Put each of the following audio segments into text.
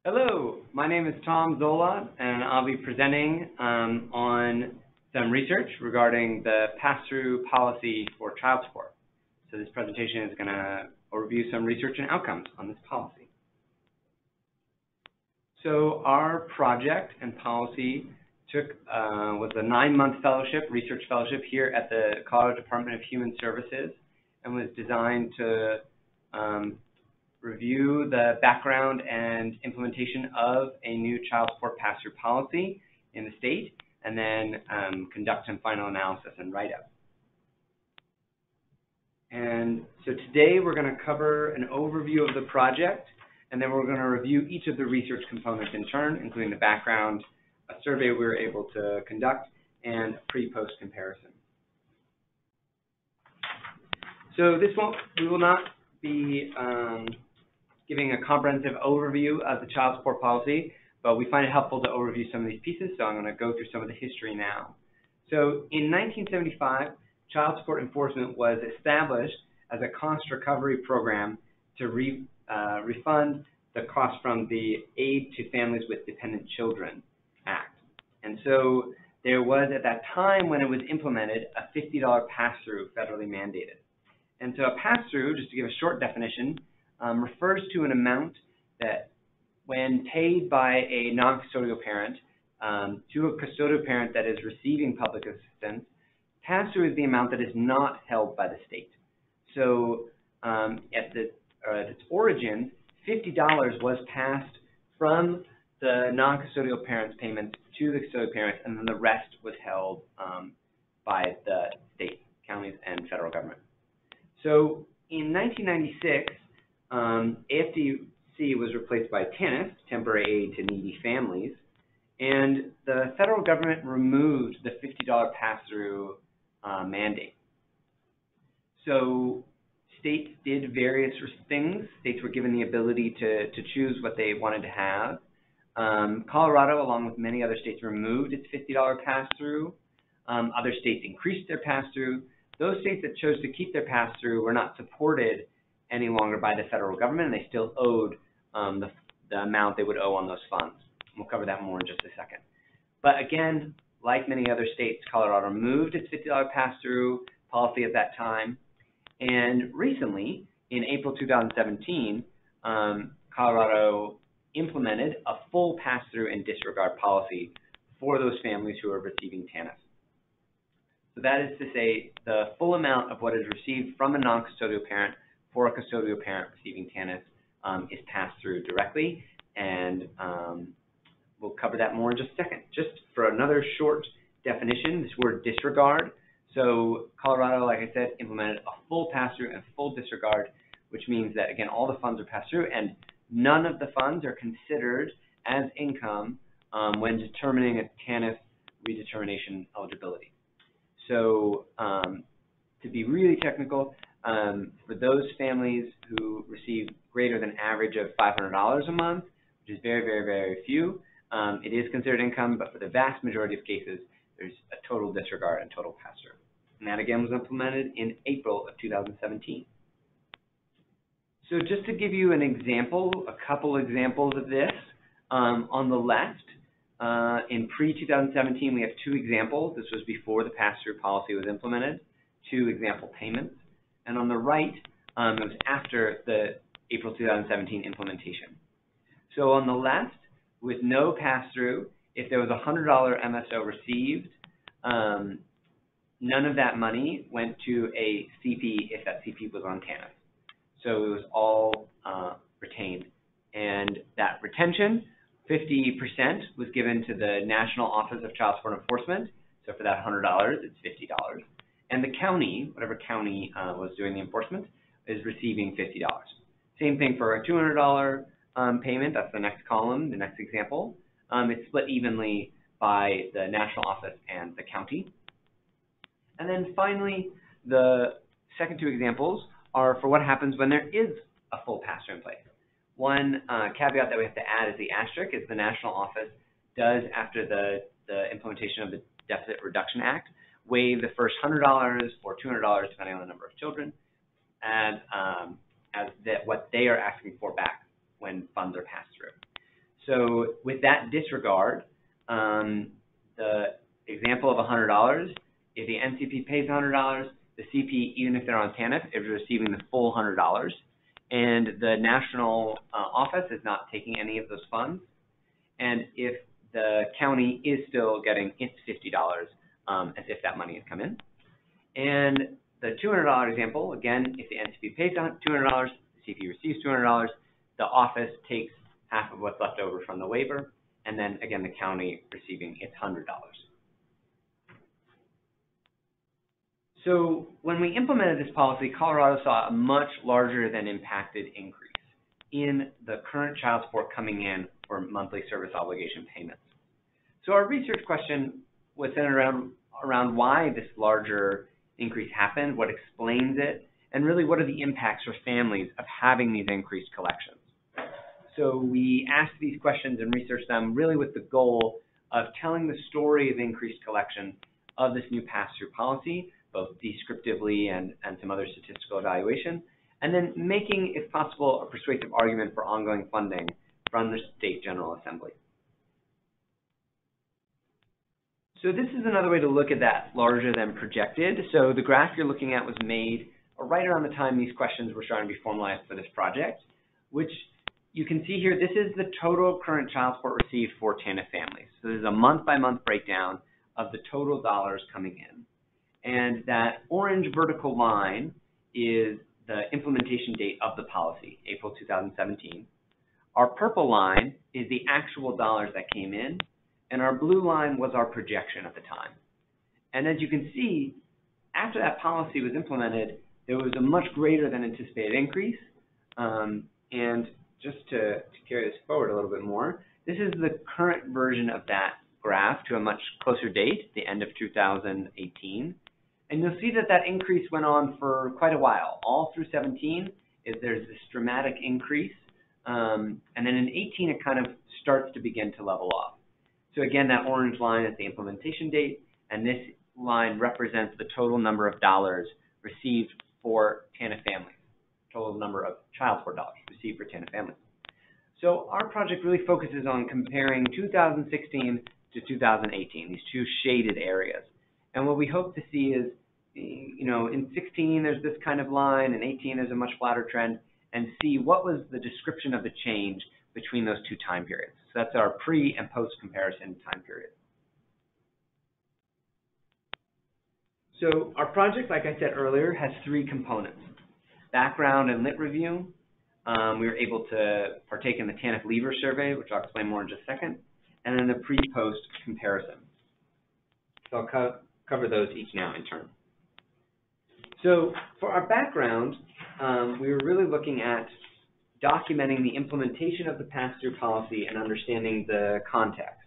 Hello, my name is Tom Zola, and I'll be presenting on some research regarding the pass-through policy for child support. So this presentation is going to overview some research and outcomes on this policy. So our project and policy was a 9-month research fellowship here at the Colorado Department of Human Services, and was designed to review the background and implementation of a new child support pass-through policy in the state, and then conduct some final analysis and write-up. And so today we're going to cover an overview of the project, and then we're going to review each of the research components in turn, including the background, a survey we were able to conduct, and a pre-post comparison. So we will not be giving a comprehensive overview of the child support policy, but we find it helpful to overview some of these pieces, so I'm going to go through some of the history now. So in 1975, child support enforcement was established as a cost recovery program to refund the cost from the Aid to Families with Dependent Children Act. And so there was, at that time when it was implemented, a $50 pass-through federally mandated. And so a pass-through, just to give a short definition, refers to an amount that, when paid by a non-custodial parent to a custodial parent that is receiving public assistance, pass-through is the amount that is not held by the state. So at its origin, $50 was passed from the non-custodial parent's payments to the custodial parents, and then the rest was held by the state, counties, and federal government. So in 1996, AFDC was replaced by TANF, Temporary Aid to Needy Families, and the federal government removed the $50 pass-through mandate. So states did various things. States were given the ability to choose what they wanted to have. Colorado, along with many other states, removed its $50 pass-through. Other states increased their pass-through. Those states that chose to keep their pass-through were not supported any longer by the federal government, and they still owed the amount they would owe on those funds. We'll cover that more in just a second. But again, like many other states, Colorado removed its $50 pass-through policy at that time. And recently, in April 2017, Colorado implemented a full pass-through and disregard policy for those families who are receiving TANF. So that is to say, the full amount of what is received from a non-custodial parent for a custodial parent receiving TANF is passed through directly, and we'll cover that more in just a second. Just for another short definition, this word disregard. So Colorado, like I said, implemented a full pass-through and full disregard, which means that, again, all the funds are passed through, and none of the funds are considered as income when determining a TANF redetermination eligibility. So to be really technical, for those families who receive greater than average of $500 a month, which is very, very, very few, it is considered income, but for the vast majority of cases, there's a total disregard and total pass-through. And that, again, was implemented in April of 2017. So just to give you an example, a couple examples of this, on the left, in pre-2017, we have 2 examples. This was before the pass-through policy was implemented, 2 example payments. And on the right, it was after the April 2017 implementation. So on the left, with no pass-through, if there was a $100 MSO received, none of that money went to a CP if that CP was on TANF. So it was all retained. And that retention, 50% was given to the National Office of Child Support Enforcement. So for that $100, it's $50. And the county, whatever county was doing the enforcement, is receiving $50. Same thing for a $200 payment. That's the next column, the next example. It's split evenly by the national office and the county. And then finally, the second 2 examples are for what happens when there is a full pass-through in place. One caveat that we have to add is the asterisk, is the national office does, after the implementation of the Deficit Reduction Act, waive the first $100 or $200, depending on the number of children, and as what they are asking for back when funds are passed through. that disregard, the example of $100, if the NCP pays $100, the CP, even if they're on TANF, is receiving the full $100, and the national office is not taking any of those funds. And if the county is still getting its $50 as if that money has come in. And the $200 example, again, if the NCP pays $200, the CP receives $200, the office takes half of what's left over from the waiver, and then, again, the county receiving its $100. So when we implemented this policy, Colorado saw a much larger than impacted increase in the current child support coming in for monthly service obligation payments. So our research question was centered around why this larger increase happened, what explains it, and really what are the impacts for families of having these increased collections. So we asked these questions and researched them really with the goal of telling the story of increased collection of this new pass-through policy, both descriptively and some other statistical evaluation, and then making, if possible, a persuasive argument for ongoing funding from the State General Assembly. So this is another way to look at that larger than projected. So the graph you're looking at was made right around the time these questions were starting to be formalized for this project, which you can see here, this is the total current child support received for TANF families. So this is a month-by-month breakdown of the total dollars coming in. And that orange vertical line is the implementation date of the policy, April 2017. Our purple line is the actual dollars that came in, and our blue line was our projection at the time. And as you can see, after that policy was implemented, there was a much greater than anticipated increase. And just to carry this forward a little bit more, this is the current version of that graph to a much closer date, the end of 2018. And you'll see that that increase went on for quite a while. All through 17, there's this dramatic increase. And then in 18, it kind of starts to begin to level off. So again, that orange line is the implementation date, and this line represents the total number of dollars received for TANF families, total number of child support dollars received for TANF families. So our project really focuses on comparing 2016 to 2018, these two shaded areas. And what we hope to see is, in 16, there's this kind of line, in 18, there's a much flatter trend, and see what was the description of the change between those two time periods. So that's our pre and post comparison time period. So our project, like I said earlier, has three components: background and lit review. We were able to partake in the TANF leaver survey, which I'll explain more in just a second, and then the pre-post comparison. So I'll cover those each now in turn. So for our background, we were really looking at documenting the implementation of the pass-through policy and understanding the context.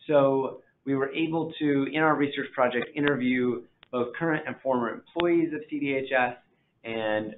So we were able to, in our research project, interview both current and former employees of CDHS and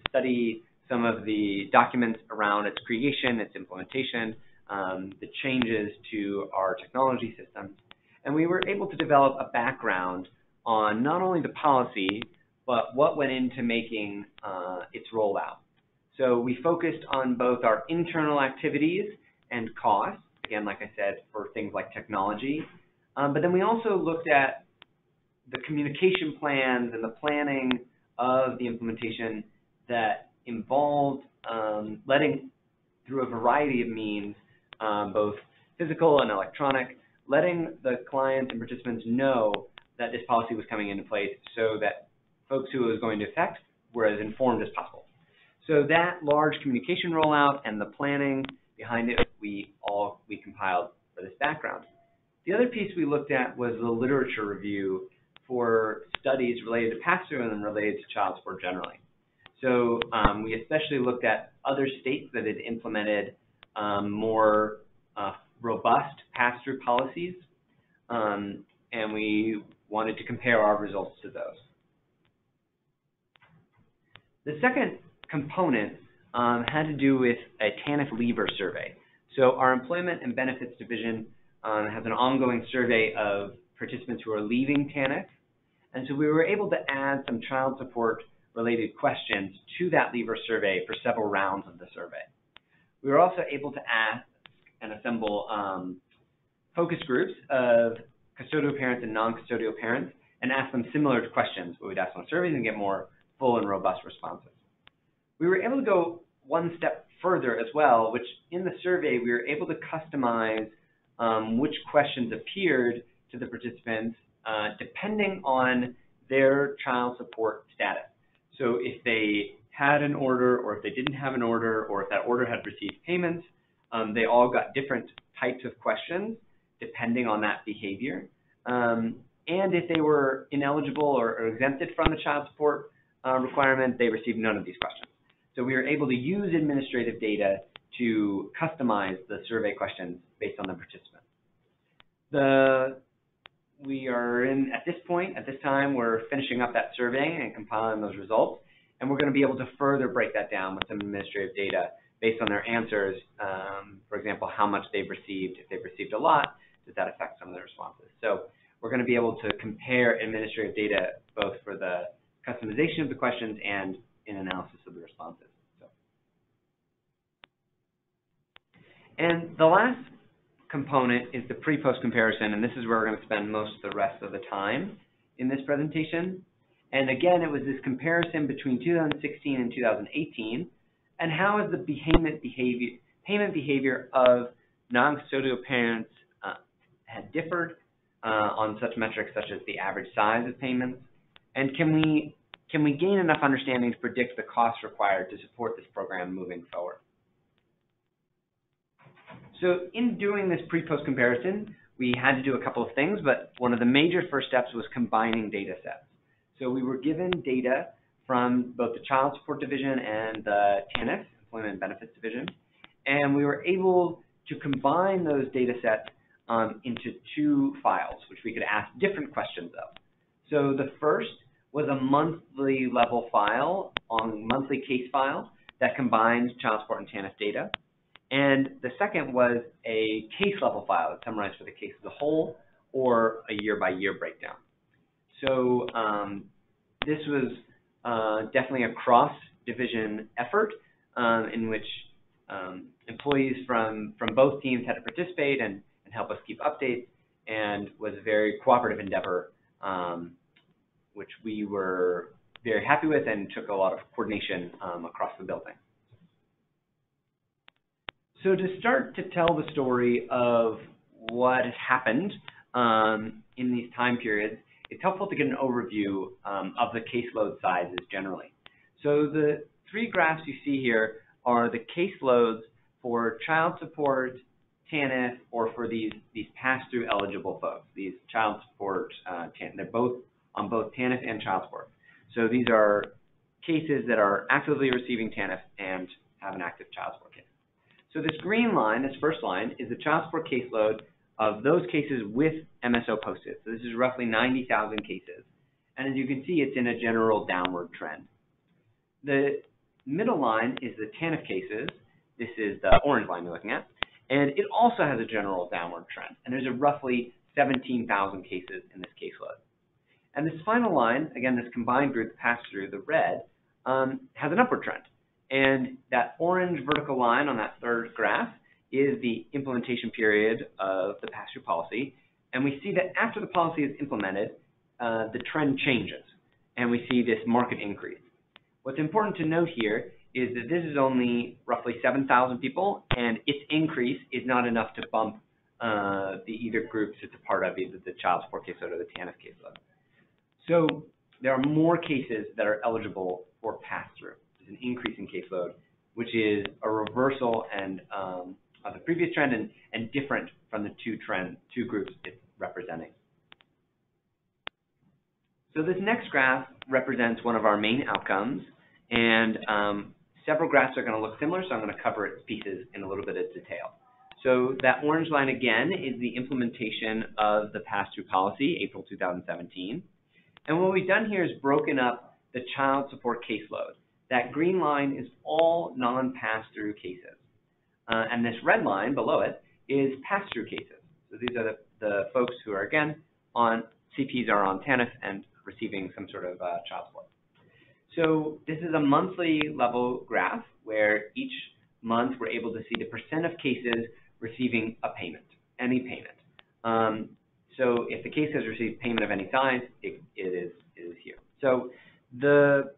study some of the documents around its creation, its implementation, the changes to our technology systems. And we were able to develop a background on not only the policy, but what went into making its rollout. So we focused on both our internal activities and costs, again, like I said, for things like technology. But then we also looked at the communication plans and the planning of the implementation that involved letting, through a variety of means, both physical and electronic, letting the clients and participants know that this policy was coming into place so that folks who it was going to affect were as informed as possible. So that large communication rollout and the planning behind it, we compiled for this background. The other piece we looked at was the literature review for studies related to pass-through and then related to child support generally. So we especially looked at other states that had implemented more robust pass-through policies, and we wanted to compare our results to those. The second component had to do with a TANF leaver survey. So our Employment and Benefits Division has an ongoing survey of participants who are leaving TANF, and so we were able to add some child support related questions to that leaver survey for several rounds of the survey. We were also able to ask and assemble focus groups of custodial parents and non-custodial parents and ask them similar questions what we'd ask on surveys and get more full and robust responses. We were able to go one step further as well, which in the survey we were able to customize which questions appeared to the participants depending on their child support status. So if they had an order, or if they didn't have an order, or if that order had received payments, they all got different types of questions depending on that behavior. And if they were ineligible or exempted from the child support requirement, they received none of these questions. So we were able to use administrative data to customize the survey questions based on the participant. We are at this time, we're finishing up that survey and compiling those results, and we're going to be able to further break that down with some administrative data based on their answers. For example, how much they've received. If they've received a lot, does that affect some of their responses? So we're going to be able to compare administrative data both for the customization of the questions and in analysis of the responses. And the last component is the pre-post comparison, and this is where we're going to spend most of the rest of the time in this presentation. And again, it was this comparison between 2016 and 2018, and how has the payment behavior of non-custodial parents had differed on such metrics such as the average size of payments, and can we gain enough understanding to predict the costs required to support this program moving forward? So in doing this pre-post comparison, we had to do a couple of things, but one of the major first steps was combining data sets. So we were given data from both the Child Support Division and the TANF, Employment and Benefits Division, and we were able to combine those data sets into two files, which we could ask different questions of. So the first was a monthly level file, monthly case file, that combined child support and TANF data. And the second was a case level file that summarized for the case as a whole or a year-by-year breakdown. So this was definitely a cross-division effort in which employees from both teams had to participate and help us keep updates, and was a very cooperative endeavor, which we were very happy with and took a lot of coordination across the building. So to start to tell the story of what has happened in these time periods, it's helpful to get an overview of the caseload sizes generally. So the three graphs you see here are the caseloads for child support, TANF, or for these pass-through eligible folks, these child support, they're both on both TANF and child support. So these are cases that are actively receiving TANF and have an active child support case. So this green line, this first line, is the child support caseload of those cases with MSO posted. So this is roughly 90,000 cases. And as you can see, it's in a general downward trend. The middle line is the TANF cases. This is the orange line you're looking at. And it also has a general downward trend. And there's a roughly 17,000 cases in this caseload. And this final line, again, this combined group, the pass-through, the red, has an upward trend. And that orange vertical line on that third graph is the implementation period of the pass-through policy. And we see that after the policy is implemented, the trend changes, and we see this market increase. What's important to note here is that this is only roughly 7,000 people, and its increase is not enough to bump the either groups it's a part of, either the child support caseload or the TANF caseload. So there are more cases that are eligible for pass-through. An increase in caseload, which is a reversal of the previous trend and different from the two groups it's representing. So this next graph represents one of our main outcomes, and several graphs are going to look similar, so I'm going to cover its pieces in a little bit of detail. So that orange line again is the implementation of the pass-through policy, April 2017. And what we've done here is broken up the child support caseload. That green line is all non-pass-through cases. And this red line below it is pass-through cases. So these are the folks who are, again, CPs are on TANF and receiving some sort of child support. So this is a monthly level graph where each month we're able to see the percent of cases receiving a payment, any payment. So if the case has received payment of any size, it is here. So the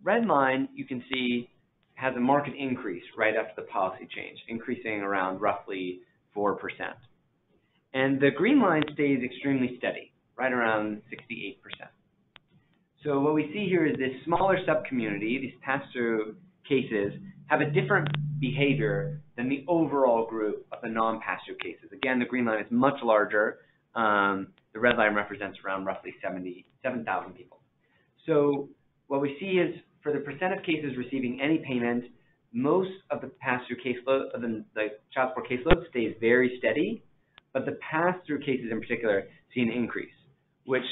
red line, you can see, has a marked increase right after the policy change, increasing around roughly 4%. And the green line stays extremely steady, right around 68%. So what we see here is this smaller subcommunity, these pass-through cases, have a different behavior than the overall group of the non-pass-through cases. Again, the green line is much larger. The red line represents around roughly 77,000 people. So what we see is for the percent of cases receiving any payment, most of the pass-through caseload, the child support caseload stays very steady, but the pass-through cases in particular see an increase, which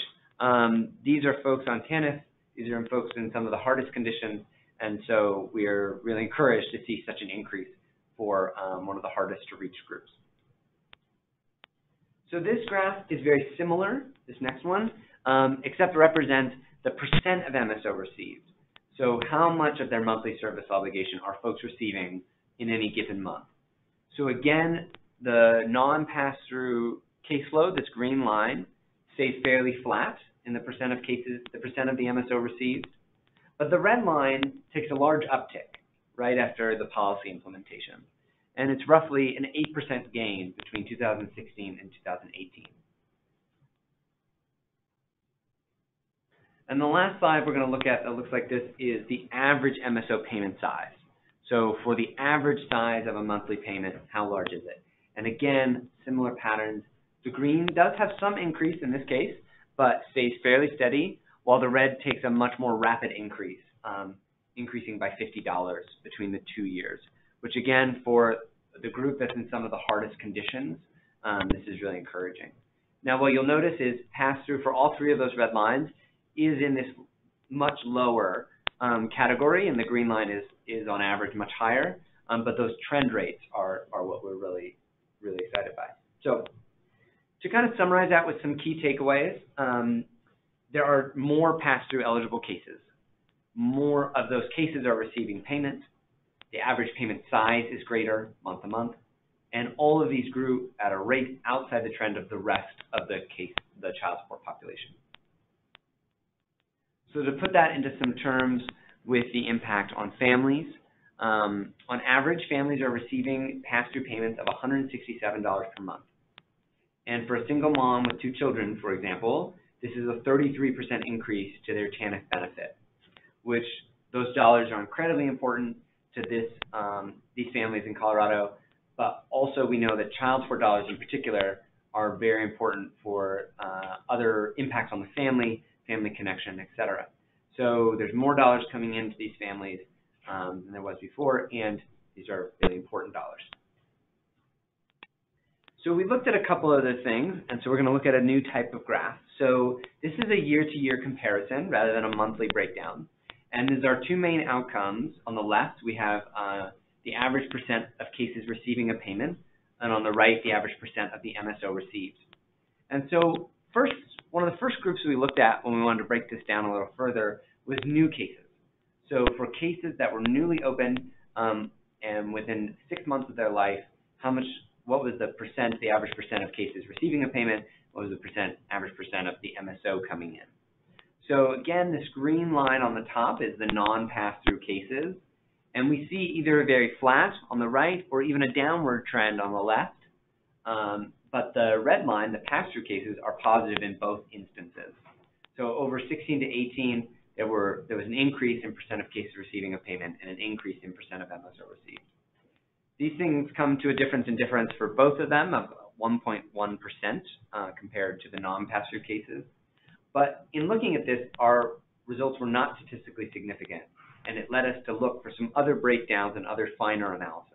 these are folks on TANF, these are folks in some of the hardest conditions, and so we are really encouraged to see such an increase for one of the hardest to reach groups. So this graph is very similar, this next one, except represents the percent of MSO received. So how much of their monthly service obligation are folks receiving in any given month? So again, the non-pass-through caseload, this green line, stays fairly flat in the percent of cases, the percent of the MSO received. But the red line takes a large uptick right after the policy implementation. And it's roughly an 8% gain between 2016 and 2018. And the last slide we're going to look at that looks like this is the average MSO payment size. So for the average size of a monthly payment, how large is it? And again, similar patterns. The green does have some increase in this case, but stays fairly steady, while the red takes a much more rapid increase, increasing by $50 between the 2 years, which again, for the group that's in some of the hardest conditions, this is really encouraging. Now, what you'll notice is pass-through for all three of those red lines is in this much lower category, and the green line is on average much higher, but those trend rates are what we're really excited by. So to kind of summarize that with some key takeaways, there are more pass-through eligible cases. More of those cases are receiving payment. The average payment size is greater month to month, and all of these grew at a rate outside the trend of the rest of the child support population. So to put that into some terms with the impact on families, on average, families are receiving pass-through payments of $167 per month. And for a single mom with 2 children, for example, this is a 33% increase to their TANF benefit, which those dollars are incredibly important to these families in Colorado, but also we know that child support dollars in particular are very important for other impacts on the family connection, etc. So there's more dollars coming into these families than there was before, and these are really important dollars. So we looked at a couple other things, and so we're going to look at a new type of graph. So this is a year-to-year comparison rather than a monthly breakdown. And these are 2 main outcomes. On the left, we have the average percent of cases receiving a payment, and on the right, the average percent of the MSO received. And so one of the first groups we looked at when we wanted to break this down a little further was new cases. So for cases that were newly opened and within 6 months of their life, what was the average percent of cases receiving a payment? What was the average percent of the MSO coming in? So again, this green line on the top is the non-pass-through cases, and we see either very flat on the right or even a downward trend on the left. But the red line, the pass-through cases, are positive in both instances. So over 16 to 18, there was an increase in percent of cases receiving a payment and an increase in percent of MSO received. These things come to a difference in difference for both of them of 1.1% compared to the non-pass-through cases. But in looking at this, our results were not statistically significant, and it led us to look for some other breakdowns and other finer analysis.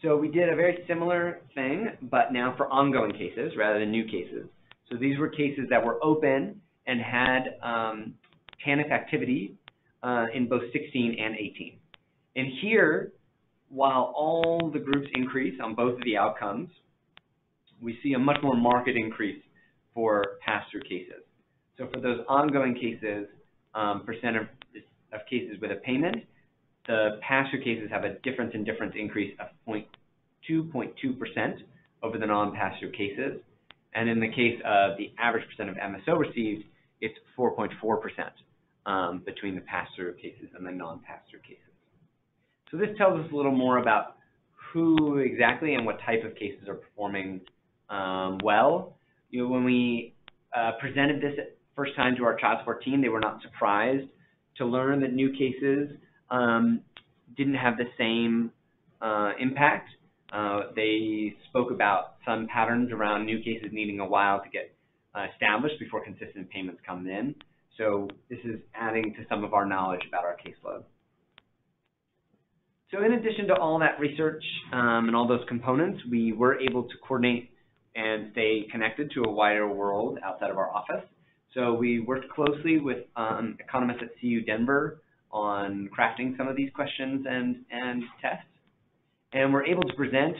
So we did a very similar thing, but now for ongoing cases rather than new cases. So these were cases that were open and had TANF activity in both 16 and 18. And here, while all the groups increase on both of the outcomes, we see a much more marked increase for pass-through cases. So for those ongoing cases, percent of cases with a payment, the pass-through cases have a difference in difference increase of 0.2%. 2.2% over the non-pass-through cases. And in the case of the average percent of MSO received, it's 4.4% between the pass-through cases and the non-pass-through cases. So this tells us a little more about who exactly and what type of cases are performing well. When we presented this first time to our child support team, they were not surprised to learn that new cases didn't have the same impact. They spoke about some patterns around new cases needing a while to get established before consistent payments come in. So this is adding to some of our knowledge about our caseload. So in addition to all that research and all those components, we were able to coordinate and stay connected to a wider world outside of our office. So we worked closely with economists at CU Denver on crafting some of these questions and tests. And we're able to present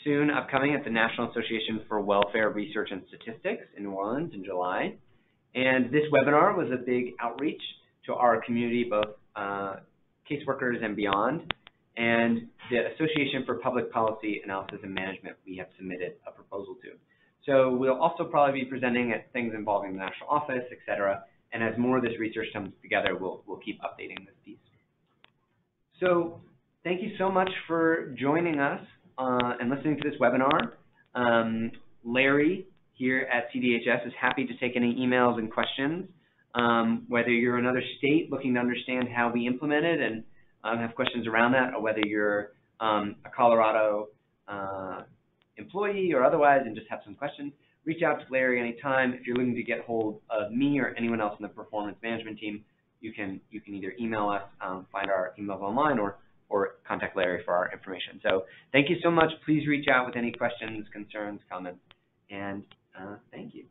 soon upcoming at the National Association for Welfare Research and Statistics in New Orleans in July. And this webinar was a big outreach to our community, both caseworkers and beyond. And the Association for Public Policy Analysis and Management, we have submitted a proposal to. So we'll also probably be presenting at things involving the national office, et cetera. And as more of this research comes together, we'll keep updating this piece. So thank you so much for joining us and listening to this webinar. Larry here at CDHS is happy to take any emails and questions. Whether you're in another state looking to understand how we implement it and have questions around that, or whether you're a Colorado employee or otherwise and just have some questions, reach out to Larry anytime. If you're looking to get hold of me or anyone else in the performance management team, you can either email us, find our emails online, or contact Larry for our information. So thank you so much. Please reach out with any questions, concerns, comments, and thank you.